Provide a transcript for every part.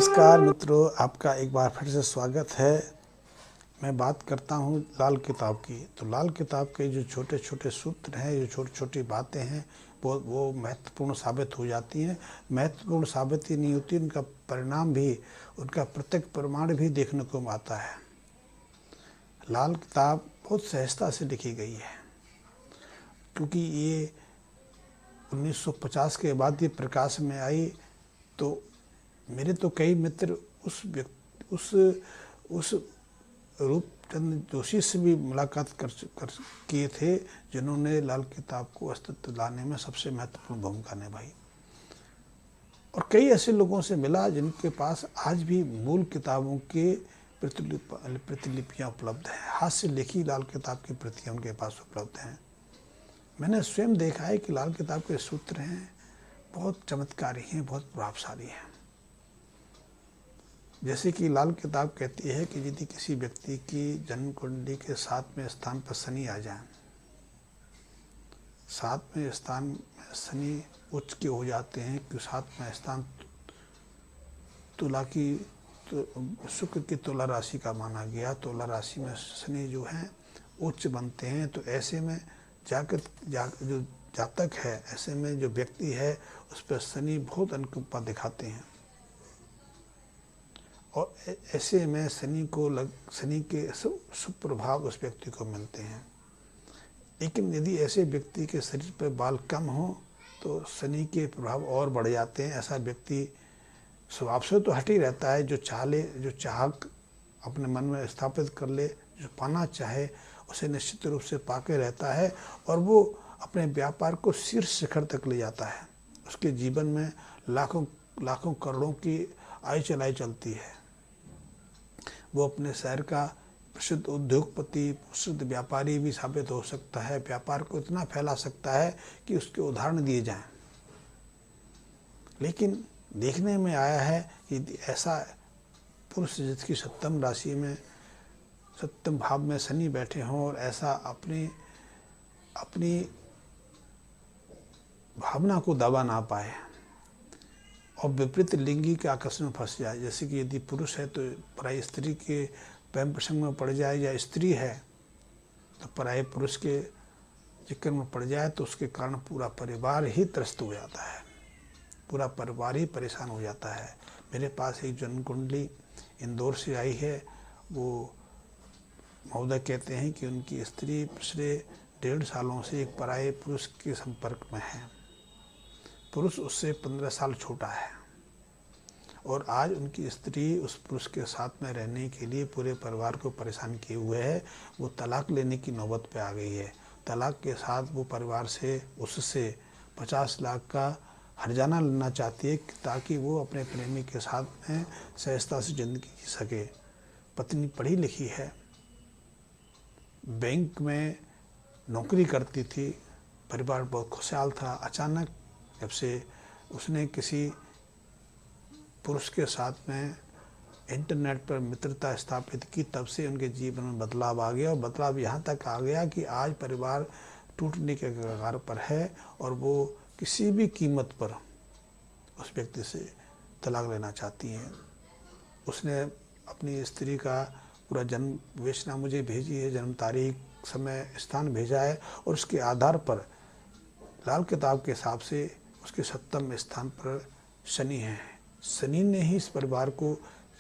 नमस्कार मित्रों, आपका एक बार फिर से स्वागत है। मैं बात करता हूँ लाल किताब की। तो लाल किताब के जो छोटे छोटे सूत्र हैं, जो छोटी छोटी बातें हैं, वो महत्वपूर्ण साबित हो जाती हैं। महत्वपूर्ण साबित ही नहीं होती, उनका परिणाम भी, उनका प्रत्यक्ष प्रमाण भी देखने को आता है। लाल किताब बहुत सहजता से लिखी गई है, क्योंकि ये 1950 के बाद ये प्रकाश में आई। तो मेरे तो कई मित्र उस रूपचंद जोशी से भी मुलाकात कर किए थे, जिन्होंने लाल किताब को अस्तित्व लाने में सबसे महत्वपूर्ण भूमिका निभाई। और कई ऐसे लोगों से मिला जिनके पास आज भी मूल किताबों के प्रतिलिपियाँ उपलब्ध हैं। हाथ से लिखी लाल किताब की प्रतियाँ उनके पास उपलब्ध हैं। मैंने स्वयं देखा है कि लाल किताब के सूत्र हैं बहुत चमत्कारी हैं, बहुत प्रभावशाली हैं। जैसे कि लाल किताब कहती है कि यदि किसी व्यक्ति की जन्म कुंडली के 7वें स्थान पर शनि आ जाए, 7वें स्थान में शनि उच्च के हो जाते हैं, कि 7वां स्थान तुला की शुक्र की तुला राशि का माना गया। तुला राशि में शनि जो है उच्च बनते हैं। तो ऐसे में जो जातक है, ऐसे में जो व्यक्ति है, उस पर शनि बहुत अनुकंपा दिखाते हैं। और ऐसे में शनि के शुभ प्रभाव उस व्यक्ति को मिलते हैं। लेकिन यदि ऐसे व्यक्ति के शरीर पर बाल कम हो तो शनि के प्रभाव और बढ़ जाते हैं। ऐसा व्यक्ति स्वभाव से तो हट ही रहता है, जो चाहक अपने मन में स्थापित कर ले, जो पाना चाहे उसे निश्चित रूप से पाके रहता है, और वो अपने व्यापार को शीर्ष शिखर तक ले जाता है। उसके जीवन में लाखों करोड़ों की आय चलाई चलती है। वो अपने शहर का प्रसिद्ध उद्योगपति, प्रसिद्ध व्यापारी भी साबित हो सकता है। व्यापार को इतना फैला सकता है कि उसके उदाहरण दिए जाएं। लेकिन देखने में आया है कि ऐसा पुरुष जिसकी 7वीं राशि में 7वें भाव में शनि बैठे हों, और ऐसा अपनी भावना को दबा ना पाए और विपरीत लिंगी के आकर्षण में फंस जाए। जैसे कि यदि पुरुष है तो पराई स्त्री के प्रेम प्रसंग में पड़ जाए, या स्त्री है तो पराये पुरुष के चक्कर में पड़ जाए, तो उसके कारण पूरा परिवार ही त्रस्त हो जाता है, पूरा परिवार ही परेशान हो जाता है। मेरे पास एक जन्म कुंडली इंदौर से आई है। वो महोदय कहते हैं कि उनकी स्त्री पिछले 1.5 सालों से एक पराये पुरुष के संपर्क में है। पुरुष उससे 15 साल छोटा है, और आज उनकी स्त्री उस पुरुष के साथ में रहने के लिए पूरे परिवार को परेशान किए हुए है। वो तलाक लेने की नौबत पे आ गई है। तलाक के साथ वो परिवार से उससे 50 लाख का हर्जाना लेना चाहती है, ताकि वो अपने प्रेमी के साथ में सहजता से ज़िंदगी जी सके। पत्नी पढ़ी लिखी है, बैंक में नौकरी करती थी, परिवार बहुत खुशहाल था। अचानक जब से उसने किसी पुरुष के साथ में इंटरनेट पर मित्रता स्थापित की, तब से उनके जीवन में बदलाव आ गया। और बदलाव यहाँ तक आ गया कि आज परिवार टूटने के कगार पर है, और वो किसी भी कीमत पर उस व्यक्ति से तलाक लेना चाहती हैं। उसने अपनी स्त्री का पूरा जन्म विवेचना मुझे भेजी है, जन्म तारीख, समय, स्थान भेजा है, और उसके आधार पर लाल किताब के हिसाब से उसके 7वें स्थान पर शनि है। शनि ने ही इस परिवार को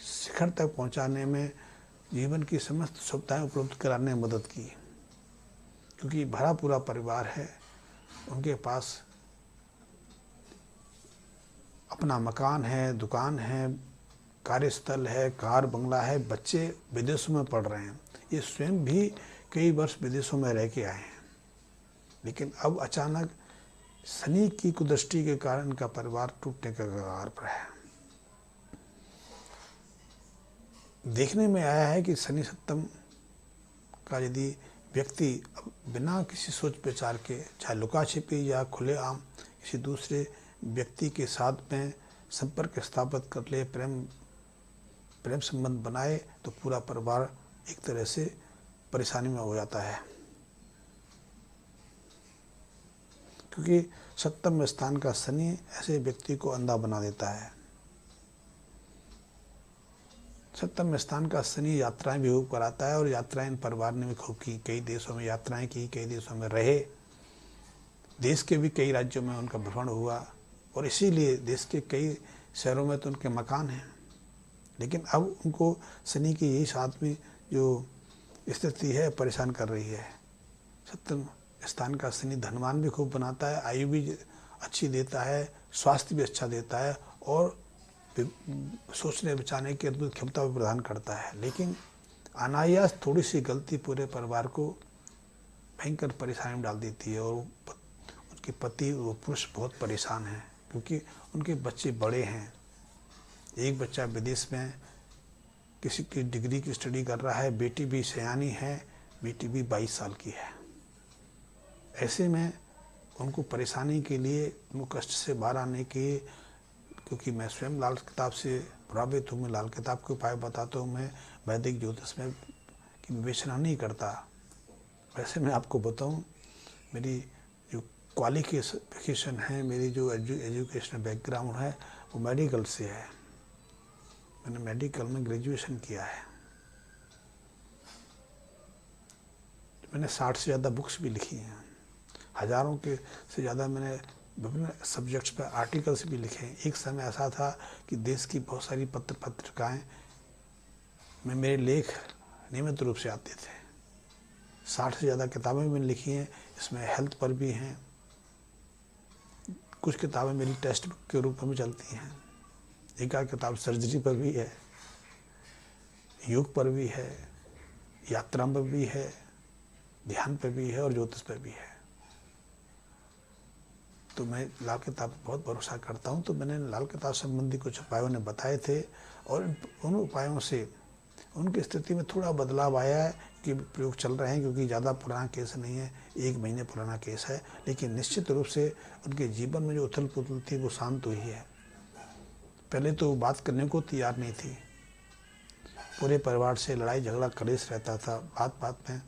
शिखर तक पहुंचाने में, जीवन की समस्त सुविधाएं उपलब्ध कराने में मदद की, क्योंकि भरा पूरा परिवार है। उनके पास अपना मकान है, दुकान है, कार्यस्थल है, कार बंगला है, बच्चे विदेशों में पढ़ रहे हैं। ये स्वयं भी कई वर्ष विदेशों में रह के आए हैं। लेकिन अब अचानक शनि की कुदृष्टि के कारण इनका परिवार टूटने के कगार पर है। देखने में आया है कि शनि 7 का यदि व्यक्ति बिना किसी सोच विचार के, चाहे लुका छिपी या खुलेआम किसी दूसरे व्यक्ति के साथ में संपर्क स्थापित कर ले, प्रेम संबंध बनाए, तो पूरा परिवार एक तरह से परेशानी में हो जाता है। क्योंकि 7वें स्थान का शनि ऐसे व्यक्ति को अंधा बना देता है। सप्तम स्थान का शनि यात्राएं भी खूब कराता है, और यात्राएं इन परिवार ने भी खूब की, कई देशों में यात्राएं की, कई देशों में रहे, देश के भी कई राज्यों में उनका भ्रमण हुआ, और इसीलिए देश के कई शहरों में तो उनके मकान हैं। लेकिन अब उनको शनि की यही सातवीं जो स्थिति है परेशान कर रही है। सप्तम स्थान का शनि धनवान भी खूब बनाता है, आयु भी अच्छी देता है, स्वास्थ्य भी अच्छा देता है, और सोचने बचाने की अद्भुत क्षमता भी प्रदान करता है। लेकिन अनायास थोड़ी सी गलती पूरे परिवार को भयंकर परेशानी में डाल देती है, और उनके पति वो पुरुष बहुत परेशान हैं, क्योंकि उनके बच्चे बड़े हैं। एक बच्चा विदेश में किसी की डिग्री की स्टडी कर रहा है, बेटी भी सयानी है, बेटी भी 22 साल की है। ऐसे में उनको परेशानी के लिए, उनको कष्ट से बाहर आने के, क्योंकि मैं स्वयं लाल किताब से प्रभावित हूँ, मैं लाल किताब के उपाय बताता हूँ, मैं वैदिक ज्योतिष में की विवेचना नहीं करता। वैसे मैं आपको बताऊँ, मेरी जो क्वालिफिकेशन है, मेरी जो एजुकेशनल बैकग्राउंड है, वो मेडिकल से है। मैंने मेडिकल में ग्रेजुएशन किया है। मैंने 60 से ज़्यादा बुक्स भी लिखी हैं, हज़ारों के से ज़्यादा मैंने विभिन्न सब्जेक्ट्स पर आर्टिकल्स भी लिखे हैं। एक समय ऐसा था कि देश की बहुत सारी पत्रिकाएं में मेरे लेख नियमित रूप से आते थे। 60 से ज़्यादा किताबें मैंने लिखी हैं, इसमें हेल्थ पर भी हैं, कुछ किताबें मेरी टेक्स्ट बुक के रूप में भी चलती हैं, एक आध किताब सर्जरी पर भी है, योग पर भी है, यात्रा पर भी है, ध्यान पर भी है, और ज्योतिष पर भी है। तो मैं लाल किताब पर बहुत भरोसा करता हूँ। तो मैंने लाल किताब संबंधी कुछ उपायों ने बताए थे, और उन उपायों से उनकी स्थिति में थोड़ा बदलाव आया है कि प्रयोग चल रहे हैं, क्योंकि ज़्यादा पुराना केस नहीं है, 1 महीने पुराना केस है। लेकिन निश्चित रूप से उनके जीवन में जो उथल पुथल थी वो शांत हुई है। पहले तो बात करने को तैयार नहीं थी, पूरे परिवार से लड़ाई झगड़ा कलेश रहता था, बात बात में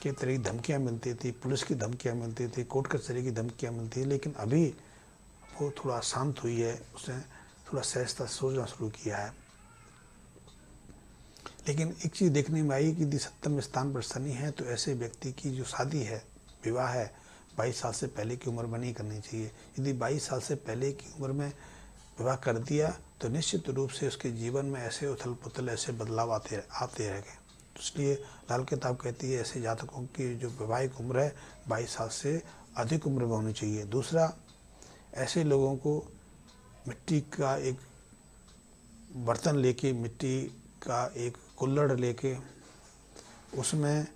कई तरह की धमकियाँ मिलती थी, पुलिस की धमकियाँ मिलती थी, कोर्ट कचहरी की धमकियाँ मिलती थी। लेकिन अभी वो थोड़ा शांत हुई है, उसने थोड़ा सहजता सोचना शुरू किया है। लेकिन एक चीज़ देखने में आई कि यदि सप्तम स्थान पर शनि है, तो ऐसे व्यक्ति की जो शादी है, विवाह है, 22 साल से पहले की उम्र में नहीं करनी चाहिए। यदि 22 साल से पहले की उम्र में विवाह कर दिया तो निश्चित रूप से उसके जीवन में ऐसे उथल पुथल, ऐसे बदलाव आते रहेंगे। इसलिए लाल किताब कहती है ऐसे जातकों की जो वैवाहिक उम्र है 22 साल से अधिक उम्र में होनी चाहिए। दूसरा, ऐसे लोगों को मिट्टी का एक बर्तन लेके, मिट्टी का एक कुल्हड़ लेके, उसमें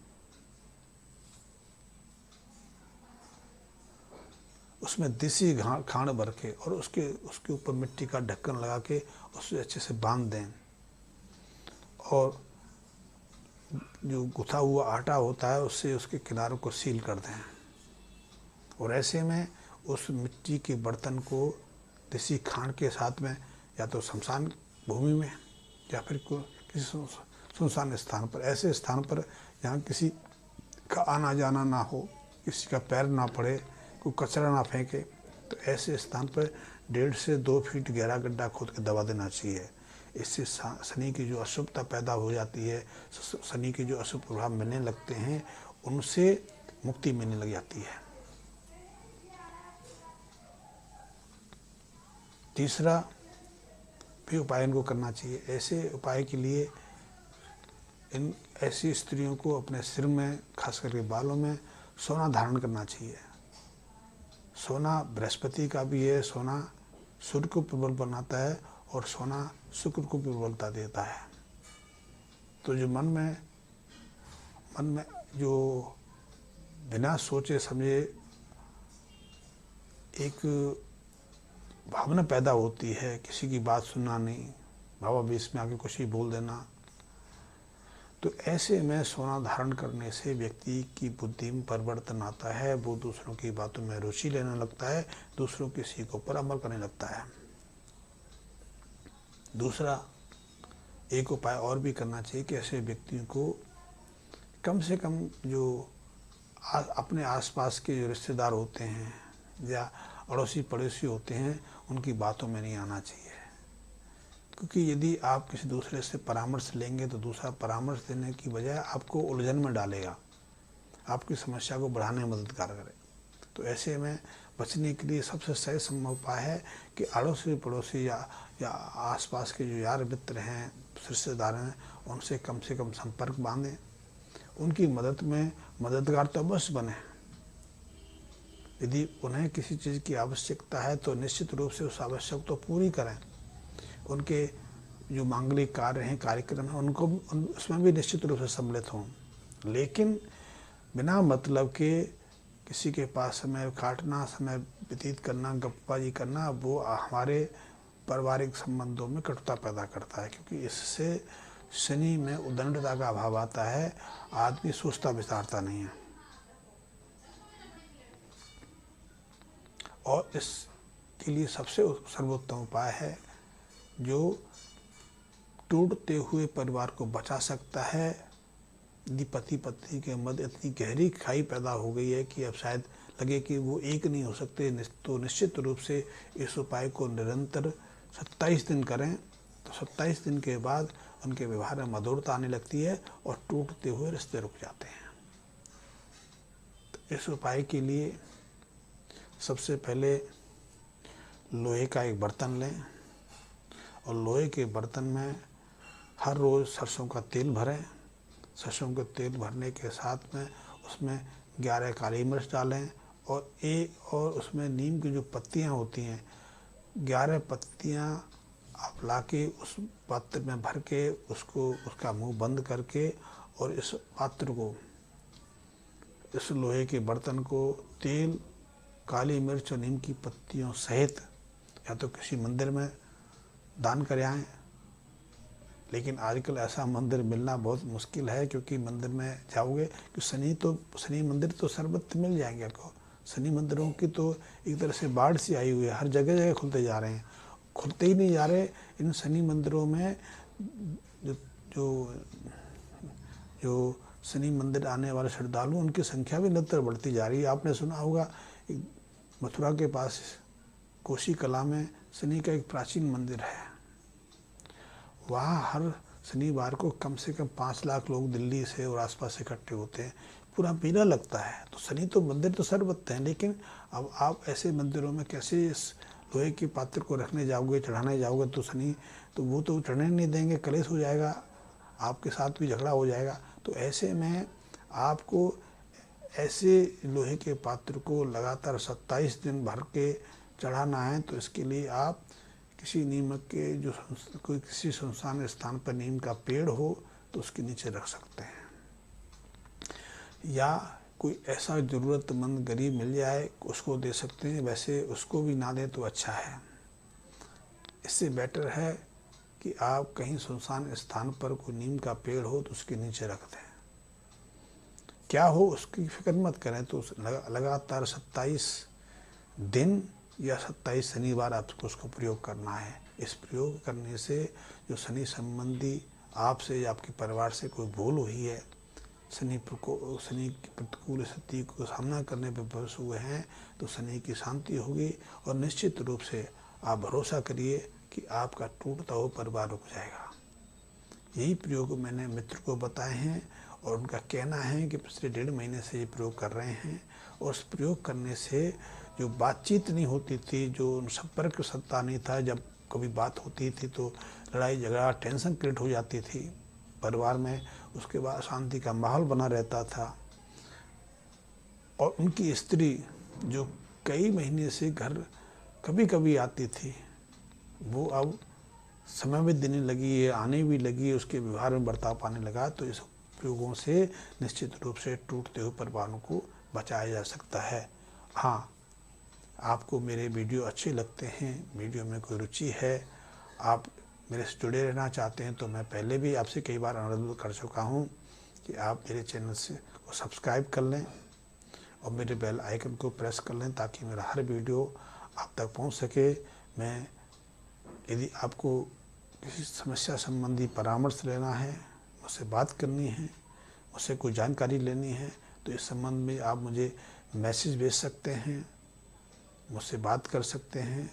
देसी खांड भर के और उसके ऊपर मिट्टी का ढक्कन लगा के उसे अच्छे से बांध दें, और जो गुथा हुआ आटा होता है उससे उसके किनारों को सील कर दें। और ऐसे में उस मिट्टी के बर्तन को देसी खांड के साथ में या तो शमशान भूमि में या फिर किसी सुनसान स्थान पर, ऐसे स्थान पर जहाँ किसी का आना जाना ना हो, किसी का पैर ना पड़े, कोई कचरा ना फेंके, तो ऐसे स्थान पर 1.5 से 2 फीट गहरा गड्ढा खोद के दबा देना चाहिए। इससे शनि की जो अशुभता पैदा हो जाती है, शनि के जो अशुभ प्रभाव मिलने लगते हैं, उनसे मुक्ति मिलने लग जाती है। तीसरा भी उपाय इनको करना चाहिए। ऐसे उपाय के लिए इन ऐसी स्त्रियों को अपने सिर में, खास करके बालों में सोना धारण करना चाहिए। सोना बृहस्पति का भी है, सोना सूर्य को प्रबल बनाता है और सोना शुक्र को प्रबलता देता है। तो जो मन में जो बिना सोचे समझे एक भावना पैदा होती है, किसी की बात सुनना नहीं, भावावेश में आके कुछ ही बोल देना, तो ऐसे में सोना धारण करने से व्यक्ति की बुद्धि में परिवर्तन आता है, वो दूसरों की बातों में रुचि लेने लगता है, दूसरों की सीखों पर अमल करने लगता है। दूसरा, एक उपाय और भी करना चाहिए कि ऐसे व्यक्तियों को कम से कम जो अपने आसपास के जो रिश्तेदार होते हैं या अड़ोसी पड़ोसी होते हैं, उनकी बातों में नहीं आना चाहिए। क्योंकि यदि आप किसी दूसरे से परामर्श लेंगे तो दूसरा परामर्श देने की बजाय आपको उलझन में डालेगा, आपकी समस्या को बढ़ाने में मददगार करे। तो ऐसे में बचने के लिए सबसे सही संभव उपाय है कि अड़ोसी पड़ोसी या आसपास के जो यार मित्र हैं, रिश्तेदार हैं, उनसे कम से कम संपर्क बांधें, उनकी मदद में मददगार तो अवश्य बने। यदि उन्हें किसी चीज़ की आवश्यकता है तो निश्चित रूप से उस आवश्यकता तो पूरी करें। उनके जो मांगलिक कार्य हैं, कार्यक्रम हैं, उनको उसमें भी निश्चित रूप से सम्मिलित हों। लेकिन बिना मतलब के किसी के पास समय काटना, समय व्यतीत करना, गप्पाबाजी करना, वो हमारे पारिवारिक संबंधों में कटुता पैदा करता है, क्योंकि इससे शनि में उद्दंडता का अभाव आता है, आदमी सोचता विचारता नहीं है। और इसके लिए सबसे सर्वोत्तम उपाय है जो टूटते हुए परिवार को बचा सकता है। यदि पति पत्नी के मध्य इतनी गहरी खाई पैदा हो गई है कि अब शायद लगे कि वो एक नहीं हो सकते, तो निश्चित रूप से इस उपाय को निरंतर 27 दिन करें, तो 27 दिन के बाद उनके व्यवहार में मधुरता आने लगती है और टूटते हुए रिश्ते रुक जाते हैं। तो इस उपाय के लिए सबसे पहले लोहे का एक बर्तन लें और लोहे के बर्तन में हर रोज़ सरसों का तेल भरें। सरसों के तेल भरने के साथ में उसमें 11 काली मिर्च डालें और उसमें नीम की जो पत्तियां होती हैं, 11 पत्तियां आप लाके उस पात्र में भर के उसका मुंह बंद करके और इस पात्र को, इस लोहे के बर्तन को तेल, काली मिर्च और नीम की पत्तियों सहित या तो किसी मंदिर में दान कर आएँ। लेकिन आजकल ऐसा मंदिर मिलना बहुत मुश्किल है, क्योंकि मंदिर में जाओगे कि शनि मंदिर तो सर्वत्र मिल जाएंगे आपको। शनि मंदिरों की तो एक तरह से बाढ़ सी आई हुई है, हर जगह जगह खुलते जा रहे हैं, खुलते ही नहीं जा रहे। इन शनि मंदिरों में जो शनि मंदिर आने वाले श्रद्धालु, उनकी संख्या भी निरंतर बढ़ती जा रही है। आपने सुना होगा मथुरा के पास कोसी कला में शनि का एक प्राचीन मंदिर है। वहाँ हर शनिवार को कम से कम 5 लाख लोग दिल्ली से और आसपास से इकट्ठे होते हैं, पूरा मेला लगता है। तो शनि तो मंदिर तो सर्वत्र हैं, लेकिन अब आप ऐसे मंदिरों में कैसे इस लोहे के पात्र को रखने जाओगे, चढ़ाने जाओगे, तो शनि तो वो तो चढ़ने नहीं देंगे, कलेश हो जाएगा, आपके साथ भी झगड़ा हो जाएगा। तो ऐसे में आपको ऐसे लोहे के पात्र को लगातार 27 दिन भर के चढ़ाना है। तो इसके लिए आप किसी नीम के कोई किसी सुनसान स्थान पर नीम का पेड़ हो तो उसके नीचे रख सकते हैं, या कोई ऐसा ज़रूरतमंद गरीब मिल जाए उसको दे सकते हैं। वैसे उसको भी ना दें तो अच्छा है। इससे बेटर है कि आप कहीं सुनसान स्थान पर कोई नीम का पेड़ हो तो उसके नीचे रख दें। क्या हो उसकी फिक्र मत करें। तो लगातार 27 दिन या 27 शनिवार आपको उसको प्रयोग करना है। इस प्रयोग करने से जो शनि संबंधी आपसे या आपके परिवार से कोई भूल हुई है, शनि की प्रतिकूल स्थिति को सामना करने पर विवश हुए हैं, तो शनि की शांति होगी और निश्चित रूप से आप भरोसा करिए कि आपका टूटता हुआ परिवार रुक जाएगा। यही प्रयोग मैंने मित्र को बताए हैं और उनका कहना है कि पिछले 1.5 महीने से ये प्रयोग कर रहे हैं। और उस प्रयोग करने से जो बातचीत नहीं होती थी, जो संपर्क सत्ता नहीं था, जब कभी बात होती थी तो लड़ाई झगड़ा, टेंशन क्रिएट हो जाती थी परिवार में, उसके बाद शांति का माहौल बना रहता था। और उनकी स्त्री जो कई महीने से घर कभी कभी आती थी, वो अब समय भी देने लगी है, आने भी लगी है, उसके व्यवहार में बर्ताव पाने लगा। तो इस प्रयोगों से निश्चित रूप से टूटते हुए परिवारों को बचाया जा सकता है। हाँ, आपको मेरे वीडियो अच्छे लगते हैं, वीडियो में कोई रुचि है, आप मेरे से जुड़े रहना चाहते हैं, तो मैं पहले भी आपसे कई बार अनुरोध कर चुका हूँ कि आप मेरे चैनल को सब्सक्राइब कर लें और मेरे बेल आइकन को प्रेस कर लें, ताकि मेरा हर वीडियो आप तक पहुँच सके। मैं यदि आपको किसी समस्या संबंधी परामर्श लेना है, मुझसे बात करनी है, मुझसे कोई जानकारी लेनी है, तो इस संबंध में आप मुझे मैसेज भेज सकते हैं, मुझसे बात कर सकते हैं।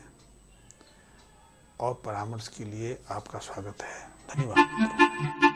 और परामर्श के लिए आपका स्वागत है। धन्यवाद।